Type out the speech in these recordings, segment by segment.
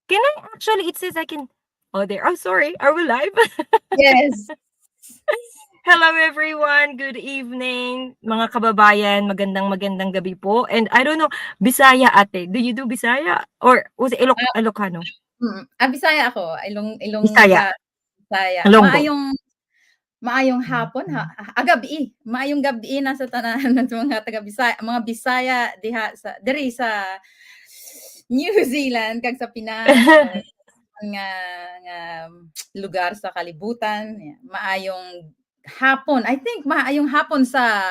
Can I actually, it says I can, oh, there. Oh, sorry. Are we live? Yes. Hello, everyone. Good evening, mga kababayan. Magandang gabi po. And I don't know, Bisaya ate. Do you do Bisaya? Or was it Ah, Ilocano? Bisaya ako, Bisaya. Ilongga, Bisaya. Ilonggo. Maayong hapon gabi. Maayong gabi na sa tanan ng mga taga Bisaya, mga Bisaya diha sa diri sa New Zealand kag sa Pinas or nga nga lugar sa kalibutan. Maayong hapon. I think maayong hapon sa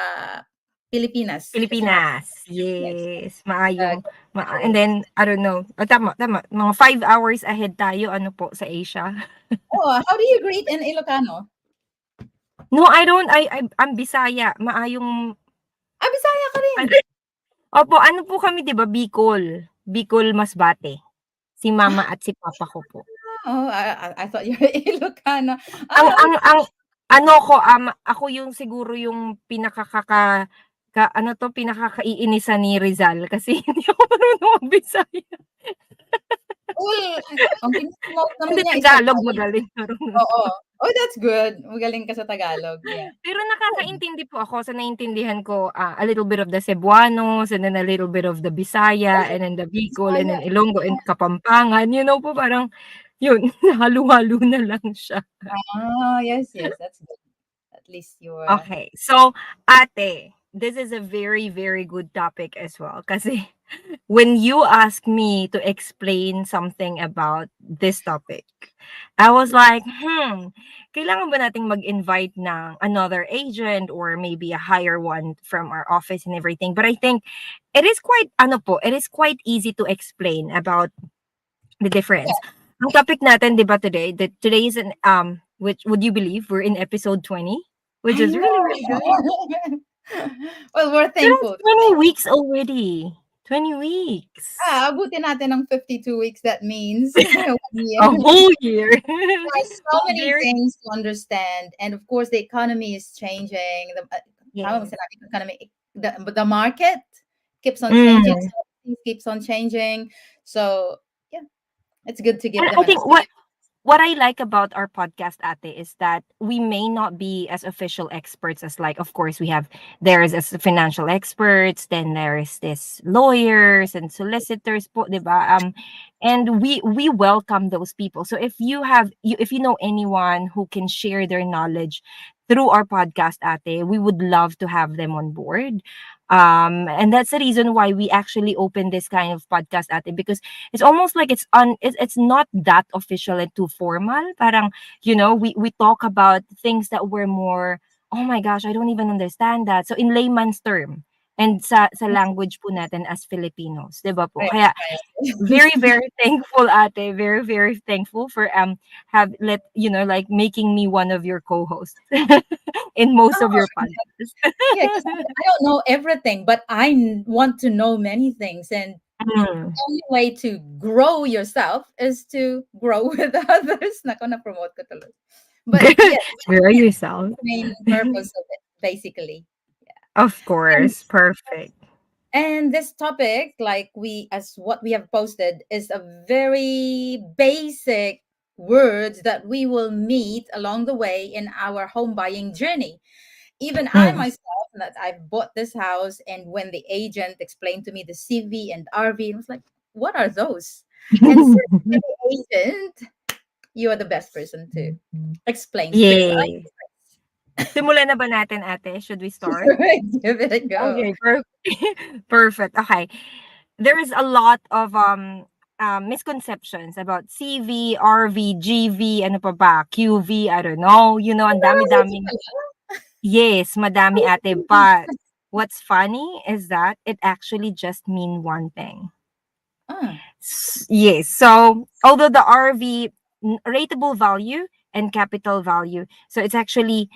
Pilipinas kasi Pilipinas. yes. Yes. Uh, And then, I don't know. Oh, tama. Mga 5 hours ahead tayo, ano po, sa Asia. how do you greet in Ilocano? No, I don't. I'm Bisaya. Maayong, Bisaya ka rin. opo, ano po kami, 'di ba, Bicol. Bicol Masbate. Si mama at si papa ko po. Oh, I thought you were Ilocano. Ang ano ko, ako yung siguro yung pinakakaiinisan ni Rizal kasi hindi ako marunong mag-Bisaya. Ang pinopromote naman Hindi, niya is Tagalog Tagalog. magaling marunong. Oo. Oh, that's good. Magaling ka sa Tagalog. Yeah. Pero nakakaintindi po ako, sa naintindihan ko, a little bit of the Cebuanos, and then a little bit of the Bisaya, and then the Bicol, and Bisaya. then Ilonggo, and Kapampangan, po parang, yun, halo-halo na lang siya. Yes. That's good. At least you're Okay, so, ate, this is a very, very good topic as well, kasi when you ask me to explain something about this topic, I was like, kailangan ba nating mag-invite ng another agent or maybe a higher one from our office and everything? But I think it is quite easy to explain about the difference. Ang topic natin, 'di ba, today is which would you believe we're in episode 20, which I is really, know. really good. Well, we're So that's thankful. 20 weeks already. 20 weeks. Abutin natin ng 52 weeks. That means 1 year. A whole year. There's so many Very, things to understand, and of course, the economy is changing. Tama mo yes. sinabi ko, economy, the market keeps on changing. Mm. So things keeps on changing. So yeah, it's good to give And them I an think what I like about our podcast, Ate, is that we may not be as official experts as, like, of course, there's as financial experts, then there's this lawyers and solicitors po, 'di ba? And we welcome those people. So if you know anyone who can share their knowledge through our podcast, Ate, we would love to have them on board. And that's the reason why we actually open this kind of podcast, Ate, because it's almost like it's not that official and too formal. Parang, we talk about things that were more, oh my gosh, I don't even understand that. So in layman's term, and sa language po natin as Filipinos, 'di ba po? right, Kaya very, right. very thankful, ate. Very, very thankful for like making me one of your co-hosts in most of Oh, your podcasts. yeah, 'cause I don't know everything, but want to know many things, and Mm. the only way to grow yourself is to grow with others. Naku, na-promote ko tuloy. But yes, Grow that's yourself. the main purpose of it, basically. Of And course. Perfect. this topic, like as what we have posted, is a very basic words that we will meet along the way in our home buying journey. Even I Mm. myself, that I've bought this house, and when the agent explained to me the CV and RV, I was like, what are those? And since you're the agent, you are the best person to explain things. Yay. Simulan na ba natin, ate? Should we start? Give it a go. Okay, perfect. Okay. There is a lot of misconceptions about CV, RV, GV, ano pa ba, QV, I don't know. Ang dami-daming, yes, madami, ate. But what's funny is that it actually just mean one thing. Ah, Yes. So although the RV, rateable value and capital value, so it's actually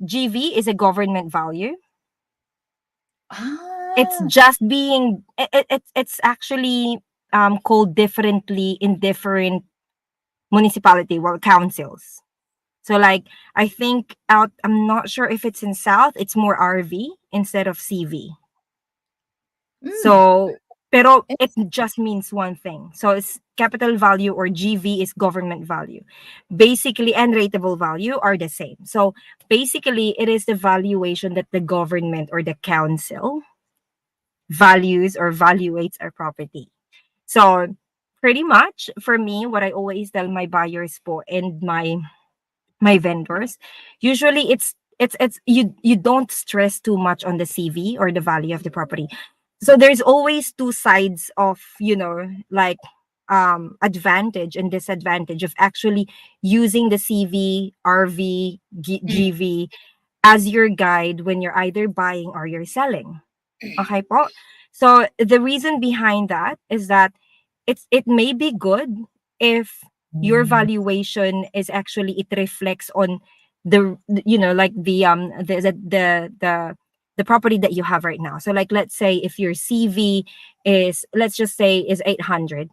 GV is a government value. It's ah, just being it's actually called differently in different municipality, well, councils. So, like, I think I'm not sure if it's in South, it's more RV instead of CV. mm, So Pero it It's just means one thing. So it's capital value, or GV is government value. Basically, and rateable value are the same. So basically, it is the valuation that the government or the council values or evaluates our property. So pretty much for me, what I always tell my buyers po and my vendors, usually it's you don't stress too much on the CV or the value of the property. So there's always two sides of, like, advantage and disadvantage of actually using the CV, RV, mm, GV as your guide when you're either buying or you're selling. Okay po. So the reason behind that is that it may be good if your valuation is actually, it reflects on like the property that you have right now. So like, let's say if your CV is, let's just say, is 800,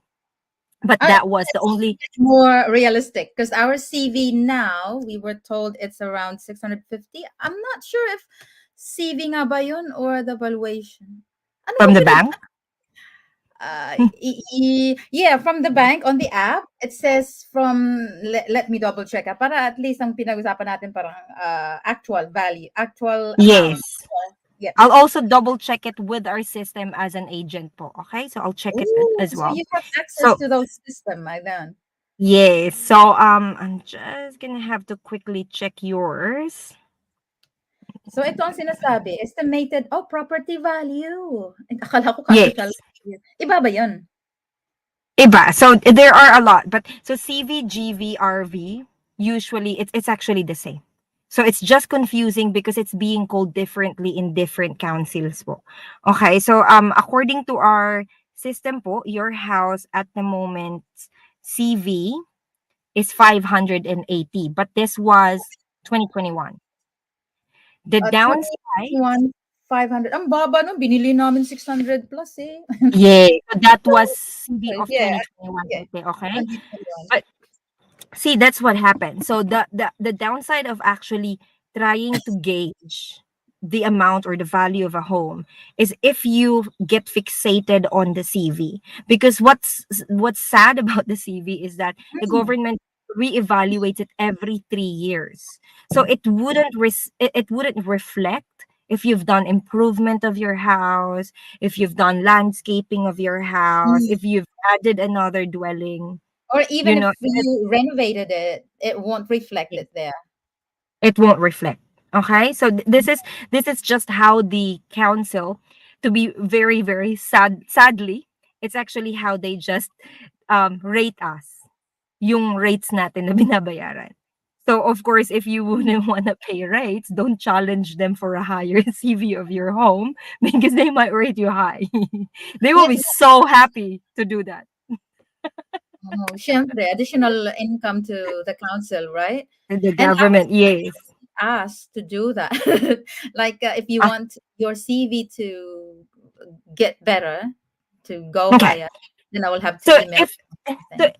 but that was the only it's more realistic because our CV now, we were told it's around 650. I'm not sure if CV nga ba yun or the valuation. Ano from bang the bank. yeah, from the bank on the app, it says from, let me double check para at least ang pinag-usapan natin parang actual value, actual amount. Yes. Yeah. I'll also double check it with our system as an agent po. Okay? So I'll check it Ooh, as so well. you have access So to those system like then. yes. So I'm just gonna have to quickly check yours. So ito ang sinasabi, estimated, property value. Akala ko capital Yes. value. Iba ba yun? Iba. So there are a lot, but so CV, GV, RV, usually it's actually the same. So it's just confusing because it's being called differently in different councils po. Okay, so according to our system po, your house at the moment CV is 580, but this was 2021. The downside, 21, 500. Ang baba nun, binili namin 600 plus eh. yeah, so that was CV of Yeah, 2021, yeah. okay? 2021. But see, that's what happened. So the downside of actually trying to gauge the amount or the value of a home is if you get fixated on the CV. Because what's sad about the CV is that the Mm. government reevaluates it every 3 years. So it wouldn't reflect if you've done improvement of your house, if you've done landscaping of your house, Mm. if you've added another dwelling, Or even you if know. you renovated it, it won't reflect it there. It won't reflect. Okay, so this is just how the council, to be very very sadly, it's actually how they just rate us, yung rates natin na binabayaran. So of course, if you wouldn't want to pay rates, don't challenge them for a higher CV of your home because they might rate you high. They will Yeah, be so happy to do that. syempre, additional income to the council, right? The And government, yes. asked to do that. Like if you Ah, want your CV to get better, to go okay. higher, then I will have to So email if so something.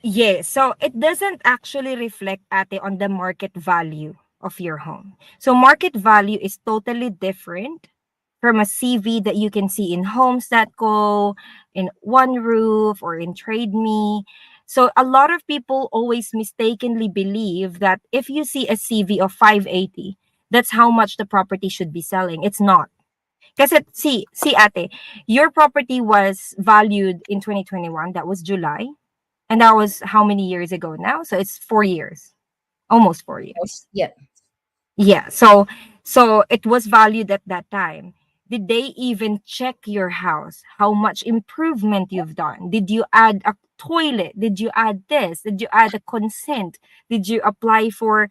yes, so it doesn't actually reflect, ate, on the market value of your home. So market value is totally different from a CV that you can see in Homes.co, in One Roof, or in Trade Me. So a lot of people always mistakenly believe that if you see a CV of 580, that's how much the property should be selling. It's not. Kasi see ate, your property was valued in 2021, that was July. And that was how many years ago now? So it's 4 years, almost 4 years. Yeah. Yeah. So it was valued at that time. Did they even check your house? How much improvement you've done? Did you add a toilet? Did you add this? Did you add a consent? Did you apply for,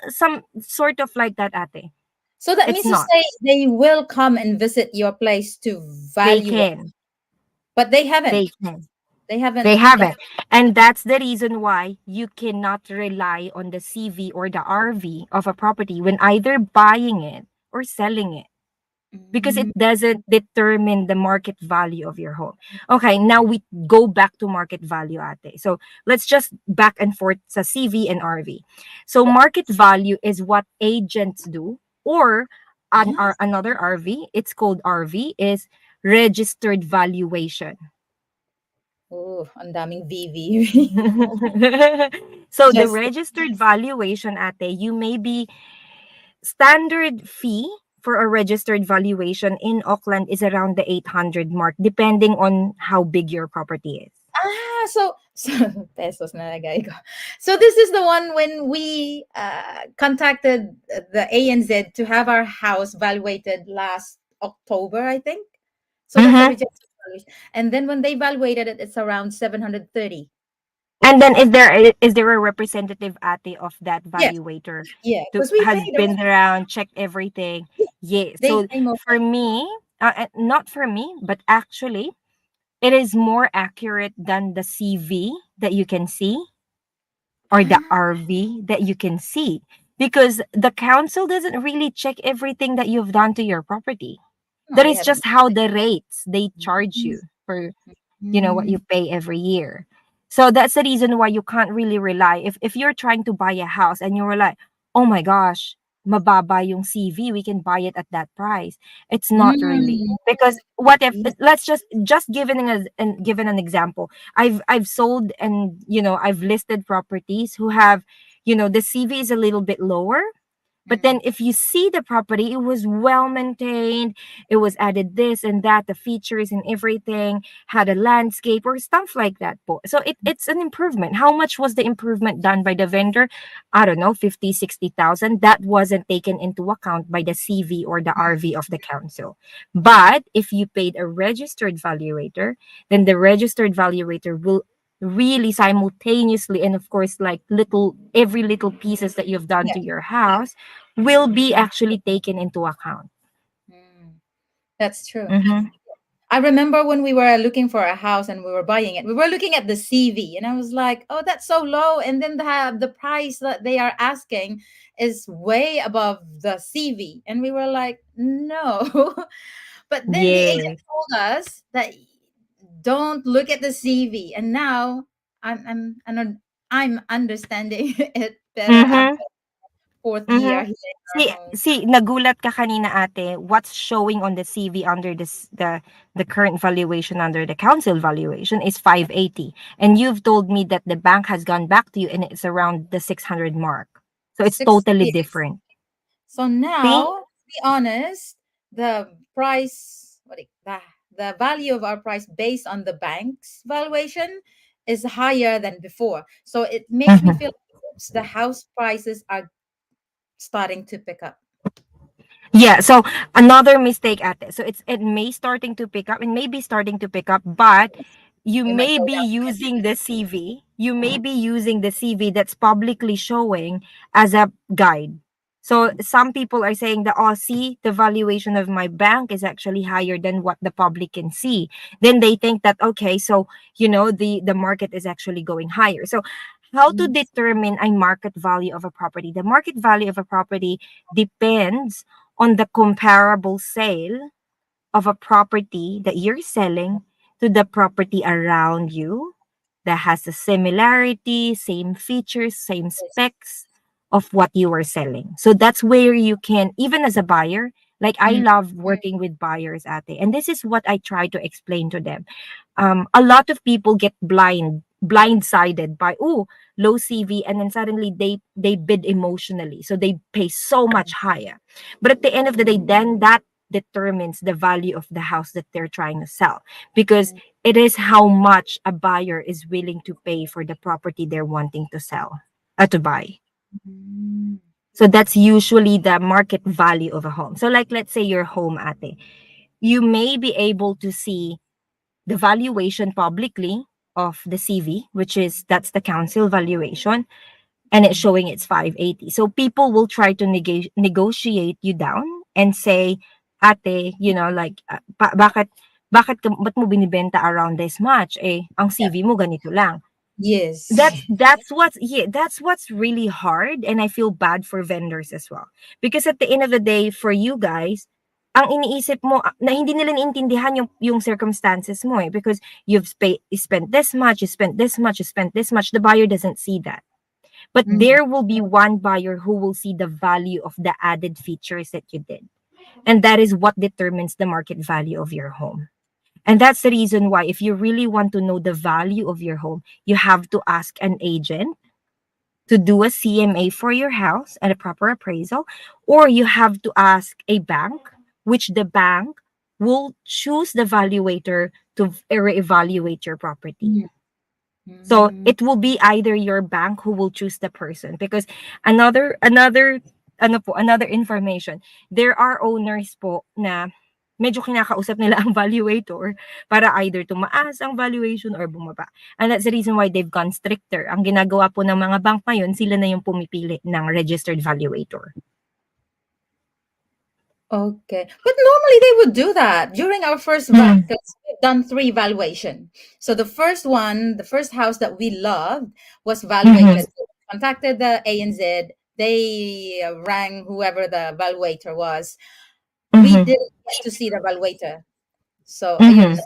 some sort of like that, ate? So that It's means to not. say they will come and visit your place to They value it, can. but they haven't. They can. They haven't. They haven't. And that's the reason why you cannot rely on the CV or the RV of a property when either buying it or selling it, because it Mm, doesn't determine the market value of your home. Okay, now we go back to market value, ate. So let's just back and forth sa CV and RV. So market value is what agents do, or another RV, it's called RV, is registered valuation. Oh, ang daming VV. So the Just registered valuation, ate, you may be standard fee for a registered valuation in Auckland is around the 800 mark, depending on how big your property is. so pesos na lagay ko. So this is the one when we contacted the ANZ to have our house valuated last October, I think. So that's a Mm-hmm. rejection valuation. And then when they valuated it, it's around 730. And then is there a representative, ate, of that Yes, valuator yeah, to because we has paid been already. around, checked everything? Yeah, Yeah. they So came over. for me, not for me, but actually, it is more accurate than the CV that you can see or the Ah, RV that you can see, because the council doesn't really check everything that you've done to your property. no, That they is haven't. just how the rates they charge you for, what Mm, you pay every year. So that's the reason why you can't really rely. If you're trying to buy a house and you were like, oh my gosh, mababa yung CV, we can buy it at that price. It's not really. mm, Because what if, yes. let's just given an example. I've sold, and I've listed properties who have, the CV is a little bit lower, but then Mm, if you see the property, it was well maintained. It was added this and that, the features and everything, had a landscape or stuff like that po. So it's an improvement. How much was the improvement done by the vendor? I don't know, 50, 60,000. That wasn't taken into account by the CV or the RV of the council. But if you paid a registered valuator, then the registered valuator will really simultaneously, and of course, like every little pieces that you've done yeah. to your house will be actually taken into account. Mm, that's true. Mm-hmm. I remember when we were looking for a house and we were buying it, we were looking at the CV and I was like, oh, that's so low. And then the price that they are asking is way above the CV. And we were like, no. But then the agent Yes. told us that don't look at the CV. And now I'm understanding it better Mm-hmm. after fourth Mm-hmm. year here in our See, home. nagulat ka kanina, ate. What's showing on the CV under the current valuation under the council valuation is 580, and you've told me that the bank has gone back to you and it's around the 600 mark. So it's Six. totally different. So See? now, to be honest, the price, the value of our price based on the bank's valuation is higher than before. So it makes me Mhm. feel like, oops, the house prices are starting to pick up. Yeah, so another mistake at it. So it may starting to pick up, it may be starting to pick up, but you It might may go be down again. using the CV. You may be using the CV that's publicly showing as a guide. So some people are saying that, oh, see, the valuation of my bank is actually higher than what the public can see. Then they think that, okay, so the market is actually going higher. So how to Mm, determine a market value of a property? The market value of a property depends on the comparable sale of a property that you're selling to the property around you that has a similarity, same features, same yes. specs of what you are selling. So that's where you can, even as a buyer, like I Mm, love working with buyers, ate. And this is what I try to explain to them. A lot of people get blindsided by, oh, low CV, and then suddenly they bid emotionally, so they pay so much higher. But at the end of the day, then that determines the value of the house that they're trying to sell, because it is how much a buyer is willing to pay for the property they're wanting to sell, to buy. mm, So that's usually the market value of a home. So like, let's say your home, ate, you may be able to see the valuation publicly of the CV, which is that's the council valuation, and it's mm, showing it's 580. So people will try to negotiate you down and say, ate, like, ba't mo binibenta around this much? Eh, ang yeah. CV mo ganito lang. Yes. That's what's really hard, and I feel bad for vendors as well, because at the end of the day, for you guys, ang iniisip mo, na hindi nila naiintindihan yung circumstances mo, eh, because you spent this much, you spent this much, you spent this much. The buyer doesn't see that, but Mm, there will be one buyer who will see the value of the added features that you did. And that is what determines the market value of your home. And that's the reason why, if you really want to know the value of your home, you have to ask an agent to do a CMA for your house and a proper appraisal, or you have to ask a bank, which the bank will choose the valuator to evaluate your property. Mm. So Mm. it will be either your bank who will choose the person, because another information, there are owners po na medyo kinakausap nila ang valuator para either tumaas ang valuation or bumaba. And that's the reason why they've gone stricter. Ang ginagawa po ng mga bank ngayon, sila na yung pumipili ng registered valuator. Okay. But normally they would do that during our first Mm. because we've done 3 valuation. So the first one, the first house that we loved was valuated. So we contacted the ANZ. They rang whoever the valuator was. We Mhm. didn't get to see the valuator. So ayun, Mhm.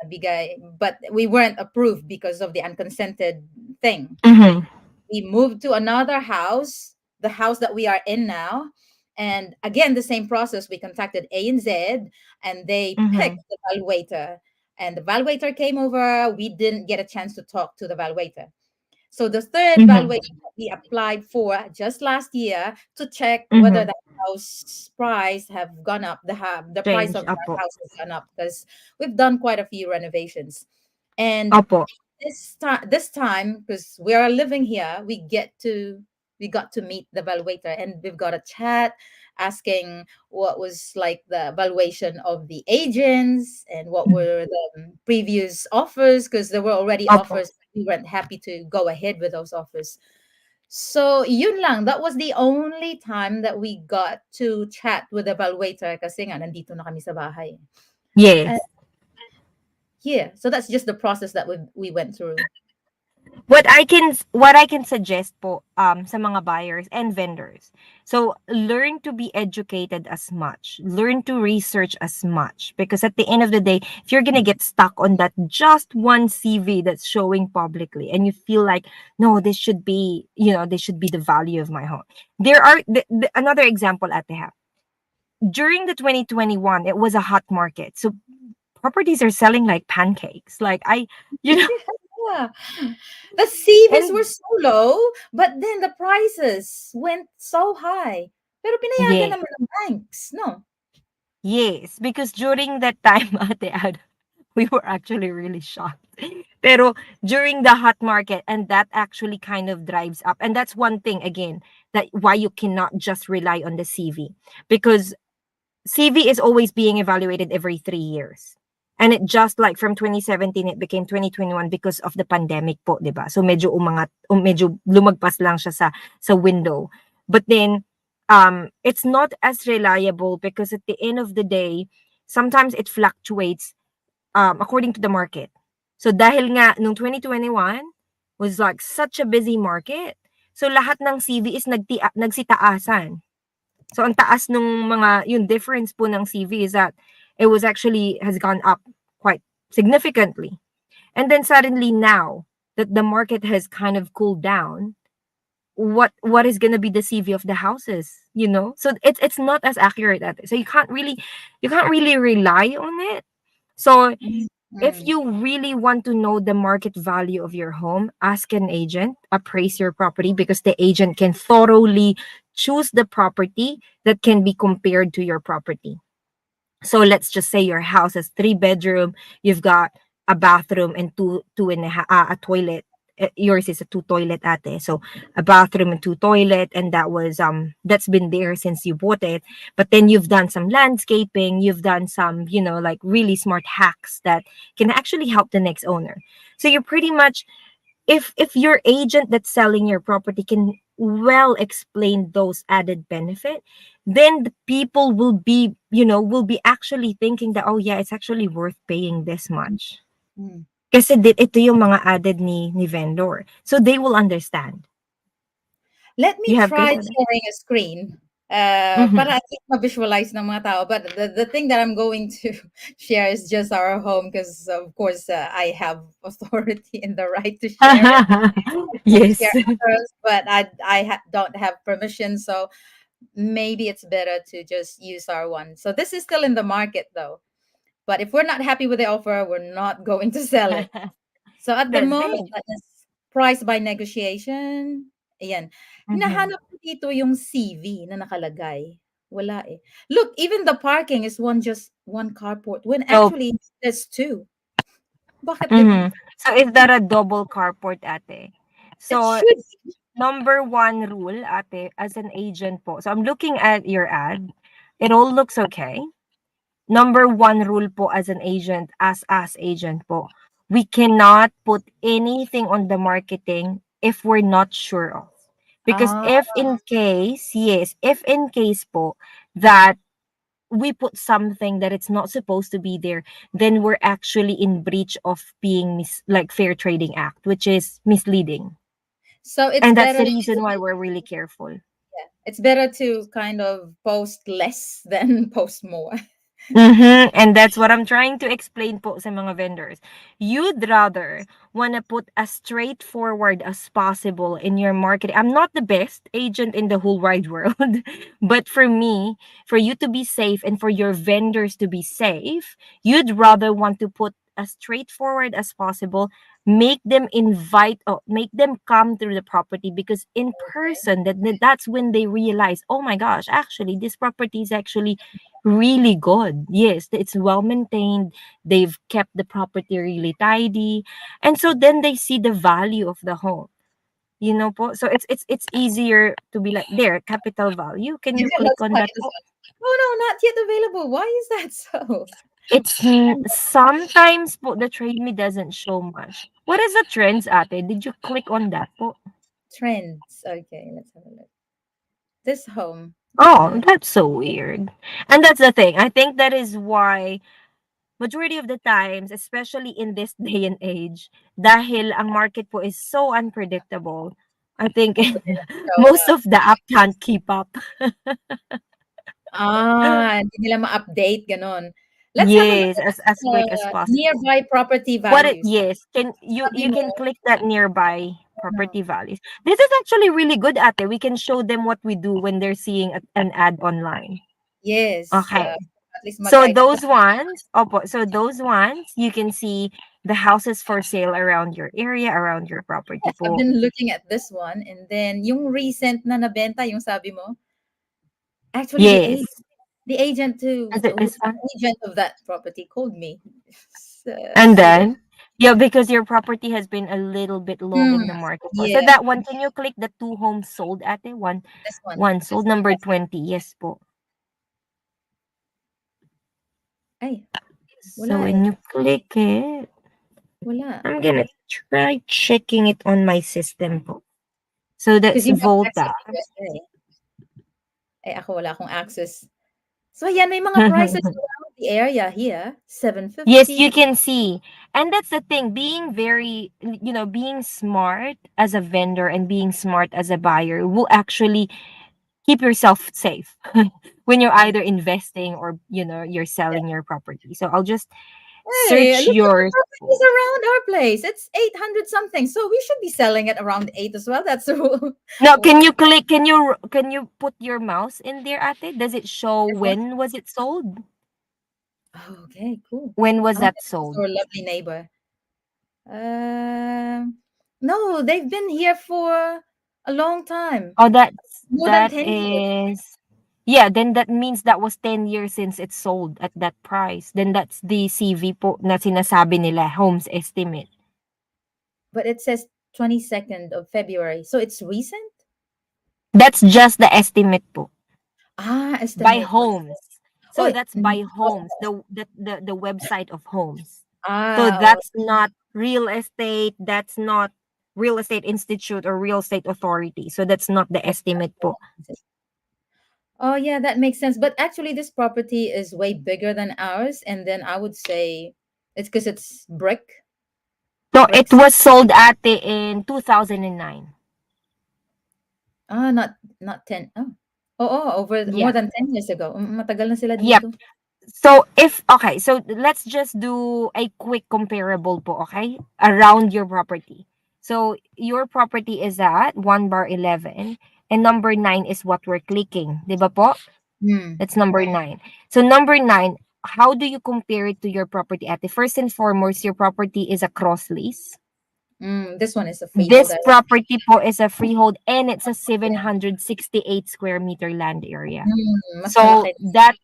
nabigay. But we weren't approved because of the unconsented thing. Mhm. We moved to another house, the house that we are in now. And again, the same process. We contacted ANZ and they picked Mhm. the valuator. And the valuator came over. We didn't get a chance to talk to the valuator. So the third Mhm. valuation that we applied for just last year to check whether Mhm. the house price have gone up, the price Change, of our opo. house has gone up because we've done quite a few renovations. And Opo. this time because we are living here, we got to meet the valuator and we've got a chat asking what was like the valuation of the agents and what were the previous offers because there were already Opo. offers. We weren't happy to go ahead with those offers. So yun lang, that was the only time that we got to chat with the valuator kasi nga nandito na kami sa bahay. Yes. Yeah, so that's just the process that we went through. What I can suggest po sa mga buyers and vendors. So learn to be educated as much. Learn to research as much, because at the end of the day, if you're going to get stuck on that just one CV that's showing publicly and you feel like, no, this should be the value of my home. There are another example at the have. During the 2021, it was a hot market. So properties are selling like pancakes. Like you know, Yeah. The CVs were and so low, but then the prices went so high. Pero pinayagan yeah. naman ng banks, no? Yes, because during that time, Ate Ad, we were actually really shocked. Pero during the hot market, and that actually kind of drives up. And that's one thing, again, that why you cannot just rely on the CV. Because CV is always being evaluated every 3 years. And it just like from 2017, it became 2021 because of the pandemic po, di ba? So medyo lumagpas lang siya sa window. But then, it's not as reliable because at the end of the day, sometimes it fluctuates according to the market. So dahil nga nung 2021 was like such a busy market, so lahat ng CV is nagsitaasan. So ang taas nung yung difference po ng CV is that it was actually has gone up quite significantly. And then suddenly now that the market has kind of cooled down, what is going to be the CV of the houses? So it's not as accurate at it. So you can't really rely on it. So if Mm. you really want to know the market value of your home, ask an agent, appraise your property, because the agent can thoroughly choose the property that can be compared to your property. So let's just say your house has 3 bedroom, you've got a bathroom and two and a toilet. Yours is a two toilet ate. So a bathroom and two toilet, and that's been there since you bought it. But then you've done some landscaping, you've done some, like really smart hacks that can actually help the next owner. So you're pretty much, if your agent that's selling your property can well explain those added benefit, then the people will be actually thinking that, oh yeah, it's actually worth paying this much Mm. kasi ito yung mga added ni vendor, so they will understand. Let me You have try question? sharing a screen. Mm-hmm. Para at least ma-visualize ng mga tao. But the thing that I'm going to share is just our home because, of course, I have authority and the right to share it. I can share Yes. others, but I don't have permission. So maybe it's better to just use our one. So this is still in the market though. But if we're not happy with the offer, we're not going to sell it. So at the That's moment, it. that is price by negotiation. Ayan. Mm-hmm. Hinahanap ko dito yung CV na nakalagay. Wala eh. Look, even the parking is just one carport when So, actually there's two. Bakit mm-hmm. ganun? So is that a double carport, ate? It So should be. number one rule, ate, as an agent po. So I'm looking at your ad. It all looks okay. Number one rule po as an agent, as agent po, we cannot put anything on the marketing if we're not sure of. Because Ah, if in case, yes, if in case po that we put something that it's not supposed to be there, then we're actually in breach of being like Fair Trading Act, which is misleading. so it's And that's better. the reason why we're really careful. It's better to kind of post less than post more. And that's what I'm trying to explain po sa mga vendors. You'd rather wanna put as straightforward as possible in your marketing. I'm not the best agent in the whole wide world, but for me, for you to be safe and for your vendors to be safe, you'd rather want to put as straightforward as possible, make them come through the property, because in person that's when they realize, oh my gosh, actually this property is actually really good. Yes, it's well maintained. They've kept the property really tidy. And so then they see the value of the home. You know po? So it's easier to be like, there, capital value. Can You you can click look on like that this po? one. Oh no, not yet available. Why is that so? Sometimes po the trade me doesn't show much. What is the trends, ate? Did you click on that po? Trends. Okay, let's have a look. This home. Oh, Uh, that's so weird. And that's the thing. I think that is why majority of the times, especially in this day and age, dahil ang market po is so unpredictable, I think so they don't show most up. of the app can't keep up. Hindi nila ma-update, gano'n. Let's have a look Yes, at as quick as possible. nearby property What it values. yes, can Sabi you mo, can click that nearby ano, property values. This is actually really good, ate. We can show them what we do when they're seeing an ad online. yes, Okay. at least So mag-guide those ones, opo, so those ones, you can see the houses for sale around your area, around your property yes, I've po. been looking at this one and then yung recent na nabenta, yung sabi mo, actually Yes. the agent Is it who's this one? the agent of that property called me. And So there. then, yeah, because your property has been a little bit low in Hmm, the market po. So yeah, that one, can you click the two homes sold at it? this one. One sold, number 20. Yes po. Ay, So wala eh. when you click it, Wala. I'm gonna try checking it on my system po. So Because that's you have access Volta. to USA. Eh, ako wala akong access. So yan, may mga prices around the area here. Yes, you 750. can see. And that's the thing, being being smart as a vendor and being smart as a buyer will actually keep yourself safe when you're either investing or, you're selling your property. So I'll just Hey, search look at the yours. properties around our place. It's 800 something. So we should be selling it around 8 as well. That's Now, what. can you put your mouse in there, ate? Does it show This one? when was it sold? Oh, okay, cool. When was Oh, that this is sold? our lovely neighbor. Um, no, they've been here for a long time. Oh, that's More than that 10 years. is yeah, then that means that was 10 years since it sold at that price. Then that's the CV po na sinasabi nila, homes estimate. But it says 22nd of February. So it's recent? That's just the estimate po. By Estimate. homes. So Oy, that's by homes, the website of homes. So oh, that's not real estate, that's not real estate institute or real estate authority. So that's not the that's not estimate po. the Oh, yeah, that makes sense. But actually, this property is way bigger than ours. And then I would say it's because it's So it bricks. was sold ate in 2009. Not 10. Over more Yeah. than 10 years ago. Matagal na sila Yep. dito. So so let's just do a quick comparable po, okay? Around your property. So your property is at 1 bar 11, and number 9 is what we're clicking. Di ba po? Hmm. That's number 9. So number 9, how do you compare it to your property, ate? First and foremost, your property is a cross lease. This one is a freehold. This property po is a freehold and it's a 768 square meter land area. Mas So malaki. that,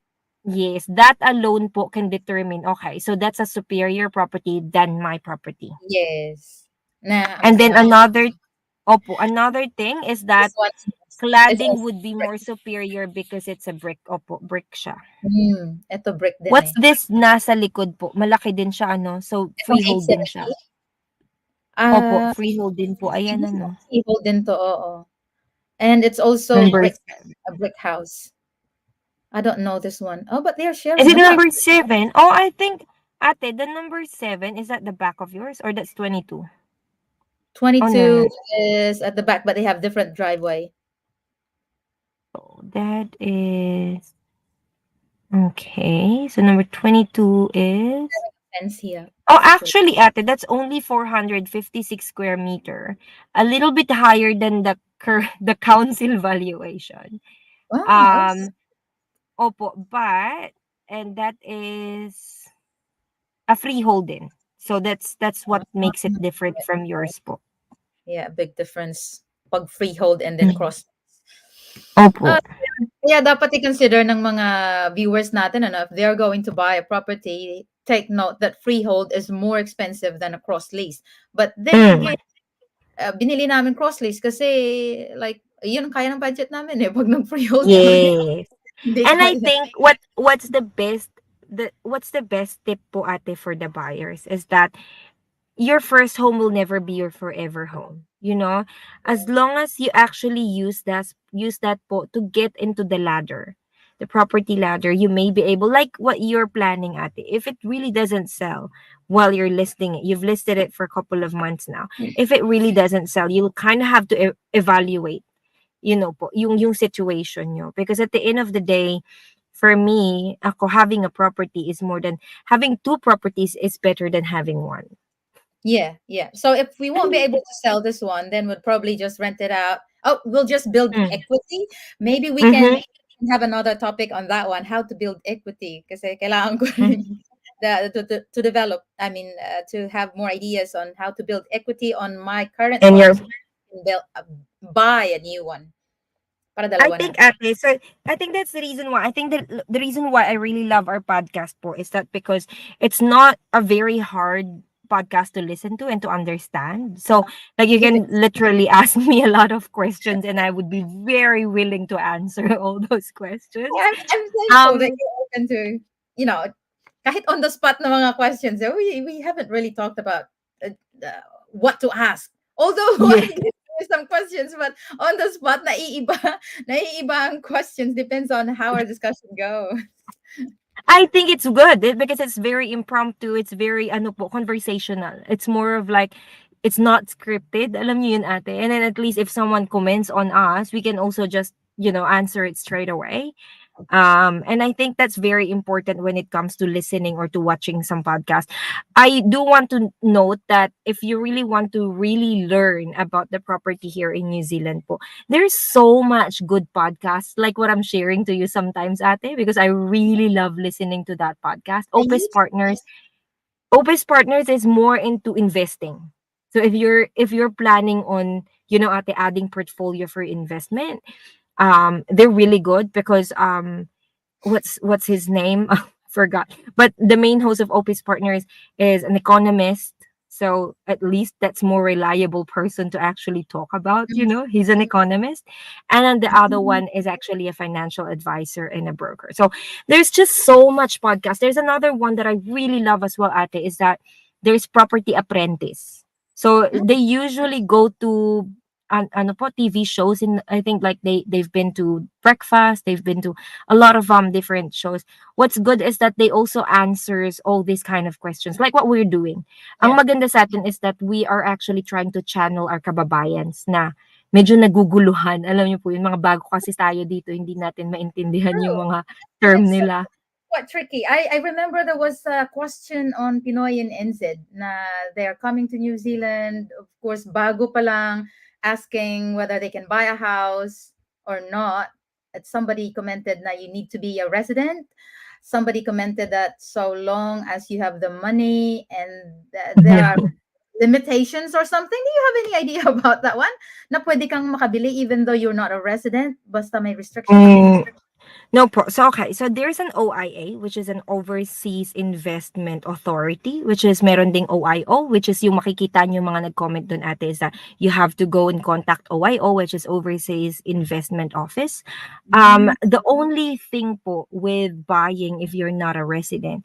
yes, that alone po can determine, okay, so that's a superior property than my property. Yes. Na And mas then ma another thing is this that one is cladding also would be brick. more superior because it's a brick. Brick siya. Ito brick din What's eh. this nasa likod po? Malaki din siya, ano? So, Itong freehold din siya. 870, Freehold din po. Ayan, siguro ano. freehold din 'to, oo. And it's also Number brick, 7. a brick house. I don't know this one. Oh, but they're Is sharing. it I'm not number 7? Oh, I think, ate, the number 7 is at the back of yours or that's 22? Oh, no, 22 no. is at the back, but they have different driveway. So, that is, okay. So, number 22 is, Fence here. oh, It's two. actually, ate, that's only 456 square meter. A little bit higher than the council valuation. Wow. Um, Opo, but, and that is a freehold din. So that's what makes it different from yours po. Yeah, big difference. Pag freehold and then Mm. cross. Opo. Ah, kaya dapat i-consider ng mga viewers natin ano, if they're going to buy a property, take note that freehold is more expensive than a cross lease. But then Mm. again, binili namin cross lease kasi like yun ang kaya ng budget namin eh. Pag nag-freehold kami, Yes. hindi And I kaya. think what's the best tip po, ate, for the buyers is that your first home will never be your forever home. You know, as long as you actually use that po to get into the ladder, the property ladder, you may be able, like what you're planning at. If it really doesn't sell while you're listing it, you've listed it for a couple of months now. If it really doesn't sell, you'll kind of have to evaluate, po, yung situation nyo. Because at the end of the day, for me, ako having a property is more than having two properties is better than having one. Yeah, yeah. So if we won't be able to sell this one, then we'll probably just rent it out. Oh, we'll just build Mm. equity. Maybe we can Mm-hmm. have another topic on that one, how to build equity. Kasi kailangan ko Mm-hmm. rin to develop, I mean, to have more ideas on how to build equity on my current And one you're so I can buy a new one. Para I dalawa na. think, ate, so I think that's the reason why. I think that the reason why I really love our podcast po is that because it's not a very hard podcast to listen to and to understand. So like you It can is. literally ask me a lot of questions and I would be very willing to answer all those questions. I'm thankful that Um you're open to, you know, kahit on the spot na mga questions, we haven't really talked about what to ask. Although yeah. I did some questions, but on the spot, naiiba ang questions depends on how our discussion goes. I think it's good because it's very impromptu. It's very ano po, conversational. It's more of like it's not scripted. Alam niyo yun, ate. And then at least if someone comments on us, we can also just, answer it straight away. And I think that's very important when it comes to listening or to watching some podcast. I do want to note that if you really want to really learn about the property here in New Zealand po, there's so much good podcasts like what I'm sharing to you sometimes, ate, because I really love listening to that podcast. I used Opus Partners is more into investing. So if you're planning on, ate, adding portfolio for investment, they're really good because what's his name? Forgot. But the main host of Opus Partners is an economist. So at least that's more reliable person to actually talk about, he's an economist. And then the other Mhm. one is actually a financial advisor and a broker. So there's just so much podcast. There's another one that I really love as well, ate, is that there's Property Apprentice. So Mm, they usually go to ano po, TV shows, in I think like they've been to breakfast, they've been to a lot of different shows. What's good is that they also answers all these kind of questions like what we're doing. Ang yeah. maganda sa atin is that we are actually trying to channel our kababayans na medyo naguguluhan. Alam niyo po yun, mga bago kasi tayo dito, hindi natin maintindihan yung True. mga And term it's nila. quite tricky. I remember there was a question on Pinoy in NZ na they're coming to New Zealand, of course, bago pa lang, asking whether they can buy a house. or not. Somebody commented that you need to be a resident. Somebody commented that so long as you have the money, and there are limitations or something. Do you have any idea about that one? Na pwede kang makabili even though you're not a resident, basta may restrictions? Mm, no pro. So okay, so there's an OIA, which is an Overseas Investment Authority, which is meron ding OIO, which is yung makikita niyo mga nag-comment doon ate is that you have to go and contact OIO, which is Overseas Investment Office. Mm. The only thing po with buying if you're not a resident,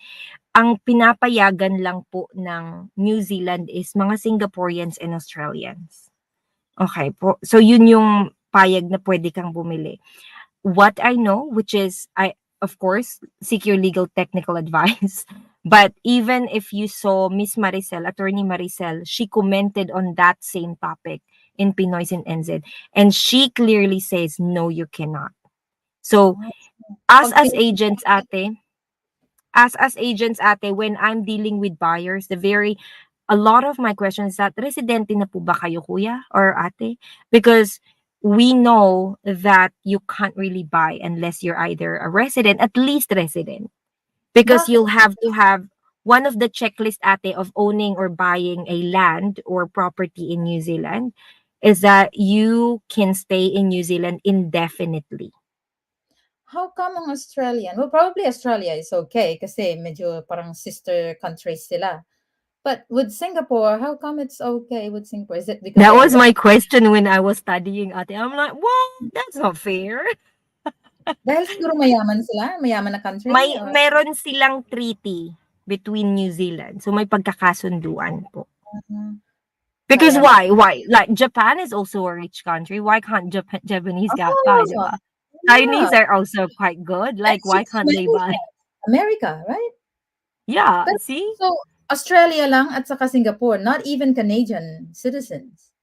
ang pinapayagan lang po ng New Zealand is mga Singaporeans and Australians. Okay po. So yun yung payag na pwede kang bumili. What I know, which is I of course seek your legal technical advice. But even if you saw Miss Maricel, Attorney Maricel, she commented on that same topic in Pinoy's in NZ, and she clearly says no, you cannot. So Oh, us pag as agents, ate, as agents, ate, when I'm dealing with buyers, a lot of my questions is that residente na po ba kayo, kuya or ate? Because we know that you can't really buy unless you're either a resident, at least resident. Because bakit? you'll have to have one of the checklist, ate, of owning or buying a land or property in New Zealand is that you can stay in New Zealand indefinitely. How come ang Australian? Well, probably Australia is okay kasi medyo parang sister countries sila. But with Singapore, how come it's okay with Singapore? Is it because That they are was my question when I was studying, ate. I'm like, what? That's not fair. dahil siguro mayaman sila, mayaman na country or Meron silang treaty between New Zealand. So may pagkakasunduan po. Because kaya why? Why? Like Japan is also a rich country. Why can't Japanese buy, oh, diba? yeah. Chinese are also quite good. And Like it's why just can't they buy? America. America, right? Yeah, Pero, see? so, Australia lang at saka Singapore, not even Canadian citizens,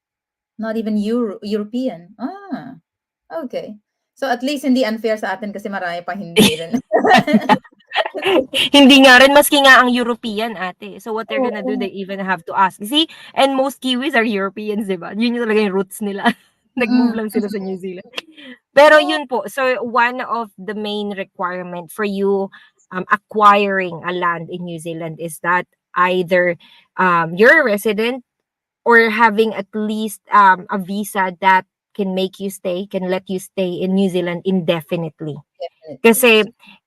not even European. Okay. So at least hindi unfair sa atin kasi marami pa hindi rin. Hindi nga rin maski nga ang European, ate. So what they're gonna do, Oo. they even have to ask. See? And most Kiwis are Europeans, 'di ba? Yun yung talaga yung roots nila. Mm, Nag-move lang sila sa mm. New Zealand. Pero Oh, yun po. So one of the main requirement for you acquiring a land in New Zealand is that either you're a resident or having at least a visa that can make you stay, can let you stay in New Zealand indefinitely. definitely. Kasi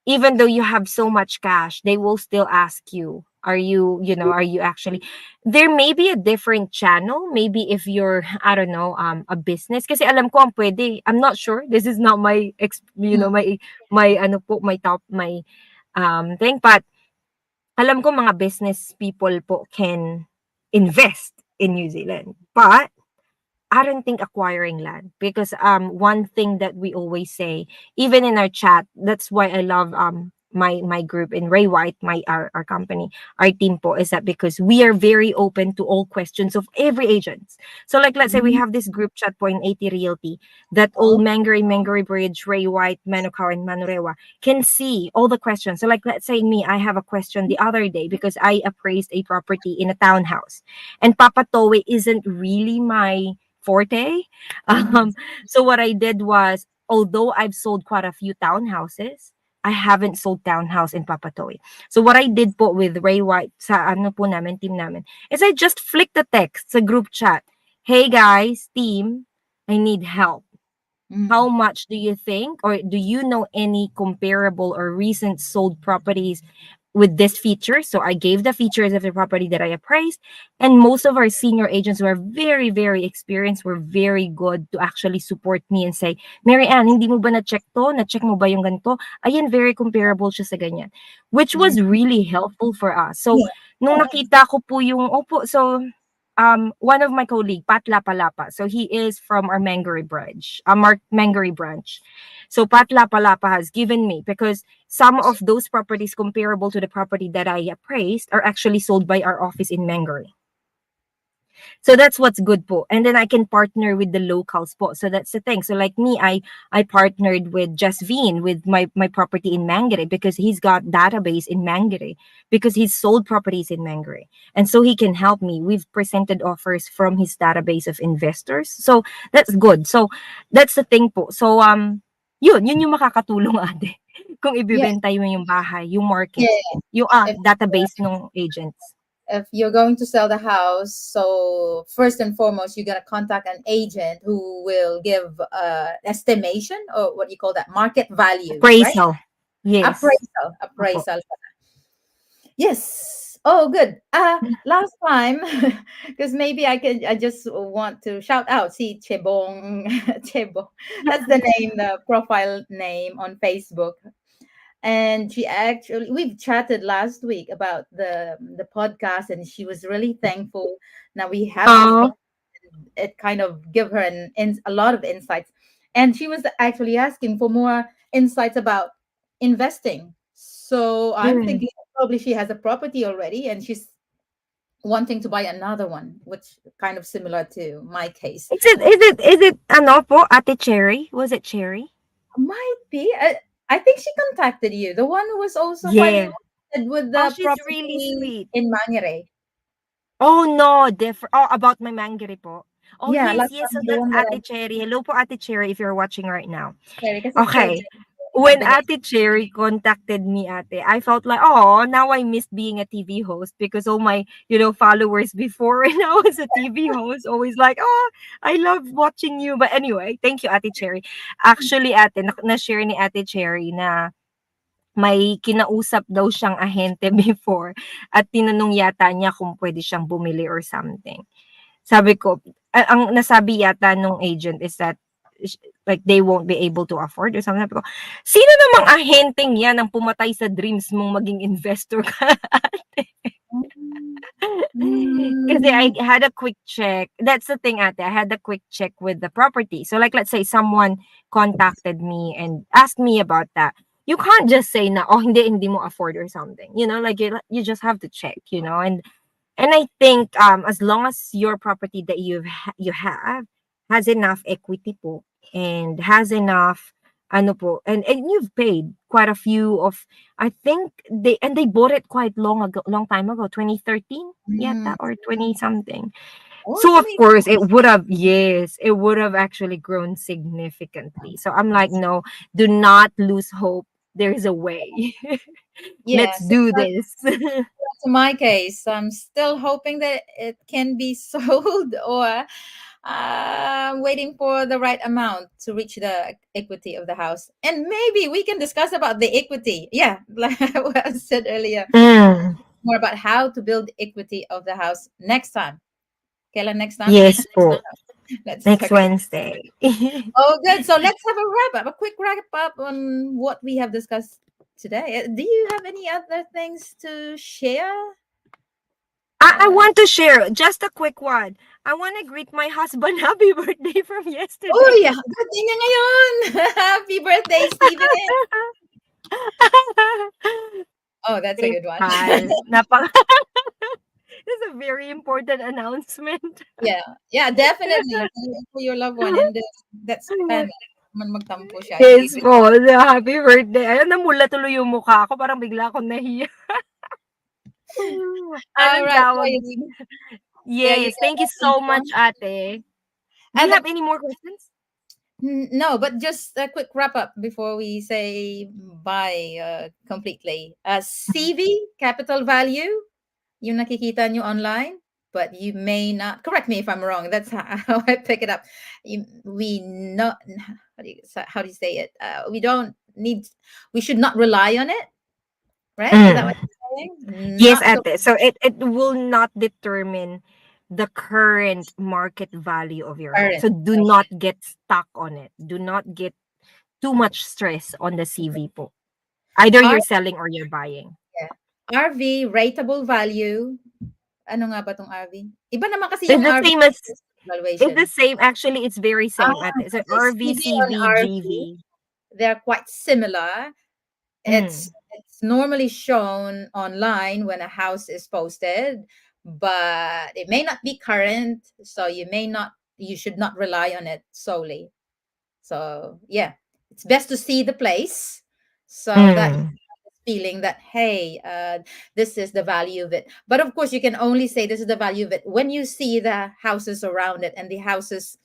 even though you have so much cash, they will still ask you, are you actually there may be a different channel, maybe if you're, I don't know, a business. Kasi alam ko ang pwede, I'm not sure. This is not my Mm, my ano po, my top my thing, but alam ko mga business people po can invest in New Zealand. But I don't think acquiring land because one thing that we always say, even in our chat, that's why I love my group in Ray White, our company, our team po, is that because we are very open to all questions of every agent. So like let's say we mm. have this group chat po in 80 Realty that all Oh, Mangere Bridge, Ray White, Manukau, and Manurewa can see all the questions. So like let's say me, I have a question the other day because I appraised a property in a townhouse. And Papa Towe isn't really my forte. mm. So what I did was, although I've sold quite a few townhouses, I haven't sold townhouse in Papatoy. So what I did po with Ray White sa ano po namin, team namin, is I just flicked the text sa group chat. Hey guys, team, I need help. Mm. How much do you think, or do you know any comparable or recent sold properties with this feature? So I gave the features of the property that I appraised, and most of our senior agents who are very, very experienced were very good to actually support me and say, Mary Ann, hindi mo ba na-check to? Na-check mo ba yung ganito? Ayan, very comparable siya sa ganyan. Which Mm. was really helpful for us. So, Yeah. nung nakita ko po yung, opo, so one of my colleague, Pat Lapalapa. So he is from our Mangere branch. So Pat Lapalapa has given me, because some of those properties comparable to the property that I appraised are actually sold by our office in Mangere. So that's what's good po. And then I can partner with the locals po. So that's the thing. So like me, I partnered with Jasvin with my property in Mangere because he's got database in Mangere because he's sold properties in Mangere. And so he can help me. We've presented offers from his database of investors. So that's good. So that's the thing po. So yun yung makakatulong ate. Kung Yeah, ibebenta mo yung bahay, yung yeah. market, yung If database ng agents. if you're going to sell the house, so first and foremost, you're gonna contact an agent who will give estimation, or what do you call that, market value, right? Appraisal. Yes. Appraisal, Opo. appraisal. Yes. Oh, good. Last time, because maybe I just want to shout out. See, Chebong, Chebong. That's the name, the profile name on Facebook. And she actually, we've chatted last week about the podcast, and she was really thankful. Now we have Oh, discussed it, kind of give her a lot of insights, and she was actually asking for more insights about investing. So I'm mm. thinking probably she has a property already and she's wanting to buy another one, which kind of similar to my case. Is it ano po, Ate Cherry? Was it Cherry? Might be. I think she contacted you, the one who was also quite Yeah. interested with Oh, the she's really property sweet. in Mangere. Oh, no, different. Oh, about my mangere po. Oh, Yeah, yes, last yes. So time the that's one that I Ate Cherry. Hello po, Ate Cherry, if you're watching right now. shared, kasi Okay. children have When been. Ate Cherry contacted me, ate, I felt like, oh, now I missed being a TV host because all my, followers before when I was a TV host always like, oh, I love watching you. But anyway, thank you, Ate Cherry. Actually, ate, na-share ni Ate Cherry na may kinausap daw siyang ahente before at tinanong yata niya kung pwede siyang bumili or something. Sabi ko, ang nasabi yata nung agent is that like they won't be able to afford or something. Sabi ko, sino namang ahenteng yan ang pumatay sa dreams mong maging investor ka? Kasi I Mm, had a quick check. That's the thing, ate. I had a quick check with the property. So like, let's say someone contacted me and asked me about that. You can't just say na, oh, hindi mo afford or something. Like you just have to check, and I think as long as your property that you have has enough equity po and has enough ano po and you've paid quite a few of I think they bought it quite long time ago 2013 mm. yata or 20 something. Oh, So of 20. course it would have actually grown significantly. So I'm like, no, do not lose hope. There's a way. Let's Yes, do this. to my case, I'm still hoping that it can be sold, or waiting for the right amount to reach the equity of the house. And maybe we can discuss about the equity. Yeah, like what I said earlier, Mm. more about how to build equity of the house next time. Kailan next time? Yes po. Let's Next talk about. Wednesday. Oh, good. So let's have a wrap up, a quick wrap up on what we have discussed today. Do you have any other things to share? I Uh, want to share just a quick one. I want to greet my husband happy birthday from oh yesterday. yeah, birthday niya ngayon. Happy birthday, Steven. Oh, that's a Very good one. mahal. This is a very important announcement. Yeah, yeah, definitely. For your loved one and that's family. Man magtampo siya. Hindi Yes po. Happy birthday. Ayun, namula tuloy yung mukha ko. Parang bigla akong nahiya. all Anong right. So tawag you, din? yeah, you Yes. got Thank you nothing so more. much, ate. Do you And have any more questions? no, but just a quick wrap up before we say bye completely. CV, capital value, yung nakikita nyo online, but you may not, correct me if I'm wrong, that's how I pick it up. We not, how do you say it? We should not rely on it, right? Is that Mm. what you're saying? Yes, Not so ate. So it will not determine the current market value of your home. current. So do not get stuck on it. Do not get too much stress on the CV po. Either R, you're selling or you're buying. RV, rateable value. Ano nga ba tong RV? Iba naman kasi It's yung the RV same as it's the valuation. same. Actually, it's very Ah, same, ate. So okay. RV, CV and CV, RV, GV. they're quite similar. Mm. It's normally shown online when a house is posted, but it may not be current, so you should not rely on it solely. So yeah, it's best to see the place so that you Mm. have this feeling that, hey, this is the value of it. But of course, you can only say this is the value of it when you see the houses around it and the houses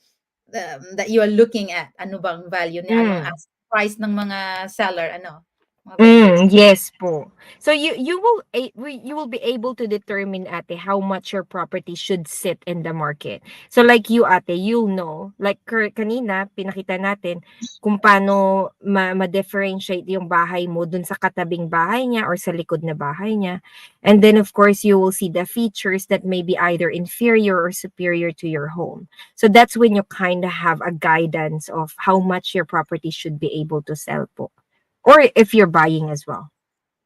that you are looking at. Ano bang value niya? Anong Mm. price ng mga seller? Ano? Mga vendors. Yes po. So you will be able to determine ate how much your property should sit in the market. So like you ate, you'll know. Like kanina pinakita natin kung paano ma-differentiate yung bahay mo dun sa katabing bahay niya or sa likod na bahay niya. And then of course you will see the features that may be either inferior or superior to your home. So that's when you kind of have a guidance of how much your property should be able to sell po. Or if you're buying as well.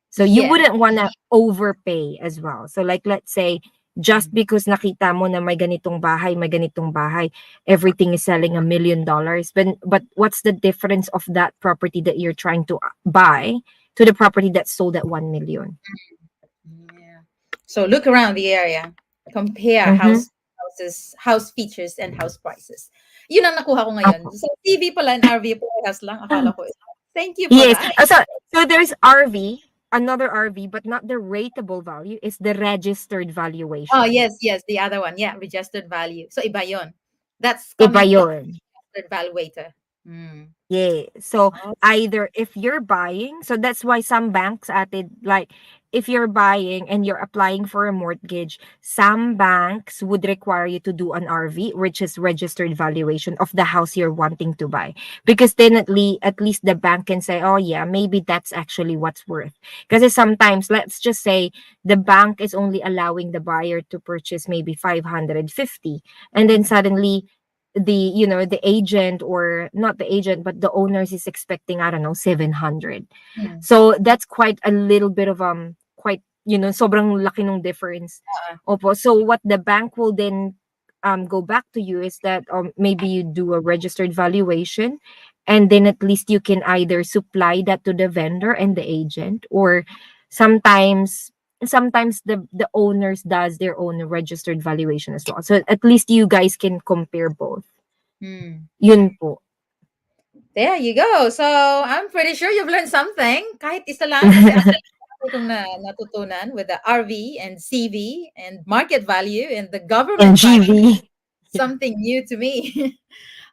So you Yeah. wouldn't want to overpay as well. So like let's say just Mm. because nakita mo na may ganitong bahay, everything is selling $1 million. But what's the difference of that property that you're trying to buy to the property that's sold at 1 million? Yeah. So look around the area. Compare Mm-hmm. house features and house prices. Yun ang nakuha ko ngayon. Opo. So TV pala and RV parehas lang. Akala ko. Thank you for Yes. that. So there's RV, another RV, but not the rateable value. It's the registered Oh, valuation. yes, yes. The other one. Yeah, registered value. So iba yun. That's Iba coming from yun. the valuator. Hmm. Yeah. So Oh. either if you're buying, so that's why some banks added like if you're buying and you're applying for a mortgage, some banks would require you to do an RV, which is registered valuation of the house you're wanting to buy. Because then at least the bank can say, oh yeah, maybe that's actually what's worth. Because sometimes let's just say the bank is only allowing the buyer to purchase maybe 550, and then suddenly the agent, or not the agent but the owners, is expecting, I don't know, 700. Hmm. So that's quite a little bit of quite, sobrang laki ng difference. Ah, Opo. So what the bank will then go back to you is that maybe you do a registered valuation, and then at least you can either supply that to the vendor and the agent, or sometimes the owners does their own registered valuation as well, so at least you guys can compare both. hmm. Yun po. There you go. So I'm pretty sure you've learned something. Kahit isa lang kasi kong natutunan with the RV and CV and market value and the And government finance. GV. Something new to me.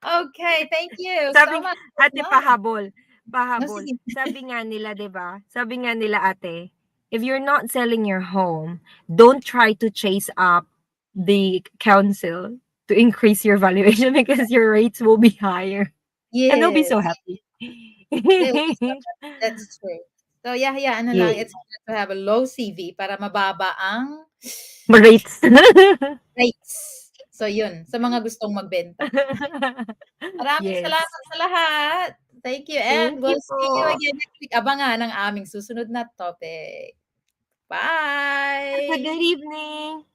Okay, thank you so Sabi much. ate, No, no, pahabol. sige. Sabi nga nila, 'di ba? Sabi nga nila ate, if you're not selling your home, don't try to chase up the council to increase your valuation because your rates will be higher. And they'll be so Yes, happy. they will be so happy. That's true. So yeah, yeah, ano lang, Yes. it's good to have a low CV para mababa ang Rates. rates. So yun, sa mga gustong magbenta. Maraming Yes. salamat sa lahat. Thank you and Thank we'll you see you po. again next week. Abangan ang aming susunod na topic. Have a Bye! good evening.